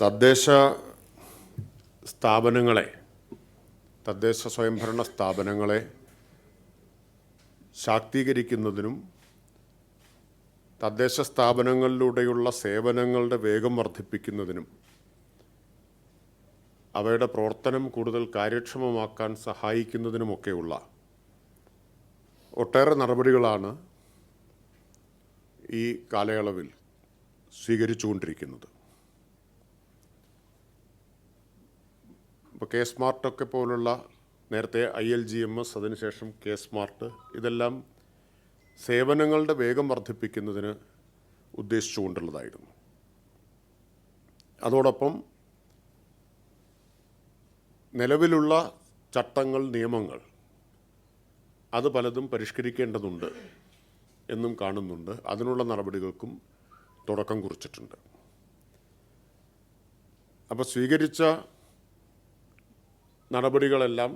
തദ്ദേശ സ്ഥാപനങ്ങളെ തദ്ദേശ സ്വയംഭരണ സ്ഥാപനങ്ങളെ ശാക്തീകരിക്കുന്നതിനും തദ്ദേശ സ്ഥാപനങ്ങളിലൂടെയുള്ള സേവനങ്ങളുടെ വേഗം വർദ്ധിപ്പിക്കുന്നതിനും അവയുടെ പ്രവർത്തനം കൂടുതൽ കാര്യക്ഷമമാക്കാൻ സഹായിക്കുന്നതിനുമൊക്കെയുള്ള ഒട്ടേറെ നടപടികളാണ് ഈ കാലയളവിൽ സ്വീകരിച്ചുകൊണ്ടിരിക്കുന്നത്. ഇപ്പോൾ കെ സ്മാർട്ടൊക്കെ പോലുള്ള നേരത്തെ ILGMS, അതിനുശേഷം കെ സ്മാർട്ട്, ഇതെല്ലാം സേവനങ്ങളുടെ വേഗം വർദ്ധിപ്പിക്കുന്നതിന് ഉദ്ദേശിച്ചുകൊണ്ടുള്ളതായിരുന്നു. അതോടൊപ്പം നിലവിലുള്ള ചട്ടങ്ങൾ, നിയമങ്ങൾ അത് പലതും പരിഷ്കരിക്കേണ്ടതുണ്ട് എന്നും കാണുന്നുണ്ട്. അതിനുള്ള നടപടികൾക്കും തുടക്കം കുറിച്ചിട്ടുണ്ട്. അപ്പോൾ സ്വീകരിച്ച നടപടികളെല്ലാം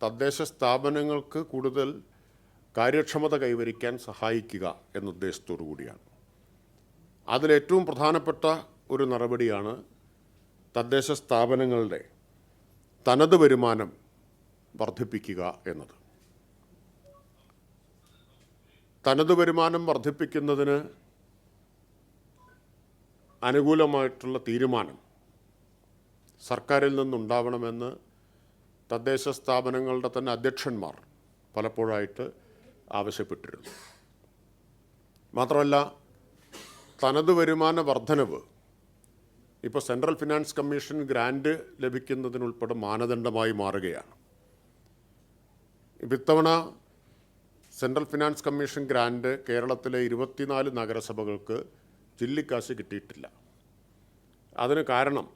തദ്ദേശ സ്ഥാപനങ്ങൾക്ക് കൂടുതൽ കാര്യക്ഷമത കൈവരിക്കാൻ സഹായിക്കുക എന്ന ഉദ്ദേശത്തോടു കൂടിയാണ്. അതിലേറ്റവും പ്രധാനപ്പെട്ട ഒരു നടപടിയാണ് തദ്ദേശ സ്ഥാപനങ്ങളുടെ തനത് വരുമാനം വർദ്ധിപ്പിക്കുക എന്നത്. തനത് വരുമാനം വർദ്ധിപ്പിക്കുന്നതിന് അനുകൂലമായിട്ടുള്ള തീരുമാനം സർക്കാരിൽ നിന്നുണ്ടാവണമെന്ന് തദ്ദേശ സ്ഥാപനങ്ങളുടെ തന്നെ അധ്യക്ഷന്മാർ പലപ്പോഴായിട്ട് ആവശ്യപ്പെട്ടിരുന്നു. മാത്രമല്ല, തനത് വരുമാന വർധനവ് ഇപ്പോൾ സെൻട്രൽ ഫിനാൻസ് കമ്മീഷൻ ഗ്രാൻറ്റ് ലഭിക്കുന്നതിനുൾപ്പെടെ മാനദണ്ഡമായി മാറുകയാണ്. ഇത്തവണ സെൻട്രൽ ഫിനാൻസ് കമ്മീഷൻ ഗ്രാൻറ്റ് കേരളത്തിലെ 24 നഗരസഭകൾക്ക് ചില്ലിക്കാശ് കിട്ടിയിട്ടില്ല. അതിന് കാരണം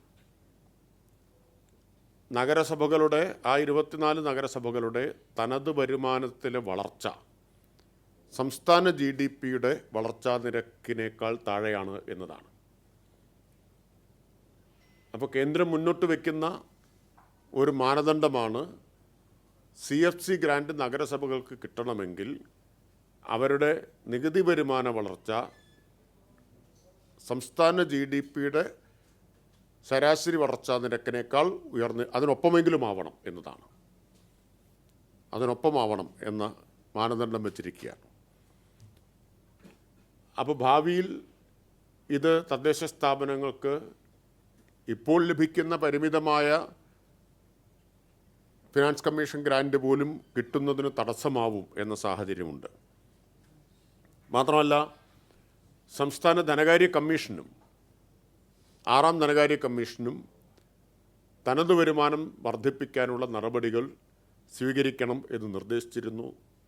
നഗരസഭകളുടെ 24 നഗരസഭകളുടെ തനത് വരുമാനത്തിലെ വളർച്ച സംസ്ഥാന GDPയുടെ വളർച്ചാ നിരക്കിനേക്കാൾ താഴെയാണ് എന്നതാണ്. അപ്പോൾ കേന്ദ്രം മുന്നോട്ട് വയ്ക്കുന്ന ഒരു മാനദണ്ഡമാണ് CFC ഗ്രാൻറ്റ് നഗരസഭകൾക്ക് കിട്ടണമെങ്കിൽ അവരുടെ നികുതി വരുമാന വളർച്ച സംസ്ഥാന GDPയുടെ ശരാശരി വളർച്ചാ നിരക്കിനേക്കാൾ ഉയർന്ന് അതിനൊപ്പമെങ്കിലും ആവണം എന്നതാണ്. അതിനൊപ്പമാവണം എന്ന മാനദണ്ഡം വച്ചിരിക്കുകയാണ്. അപ്പോൾ ഭാവിയിൽ ഇത് തദ്ദേശ സ്ഥാപനങ്ങൾക്ക് ഇപ്പോൾ ലഭിക്കുന്ന പരിമിതമായ ഫിനാൻസ് കമ്മീഷൻ ഗ്രാൻറ്റ് പോലും കിട്ടുന്നതിന് തടസ്സമാവും എന്ന സാഹചര്യമുണ്ട്. മാത്രമല്ല, സംസ്ഥാന ധനകാര്യ കമ്മീഷനും 6ാം ധനകാര്യ കമ്മീഷനും തനത് വരുമാനം വർദ്ധിപ്പിക്കാനുള്ള നടപടികൾ സ്വീകരിക്കണം എന്ന് നിർദ്ദേശിച്ചിരുന്നു.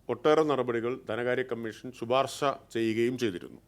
ഒട്ടേറെ നടപടികൾ ധനകാര്യ കമ്മീഷൻ ശുപാർശ ചെയ്യുകയും ചെയ്തിരുന്നു.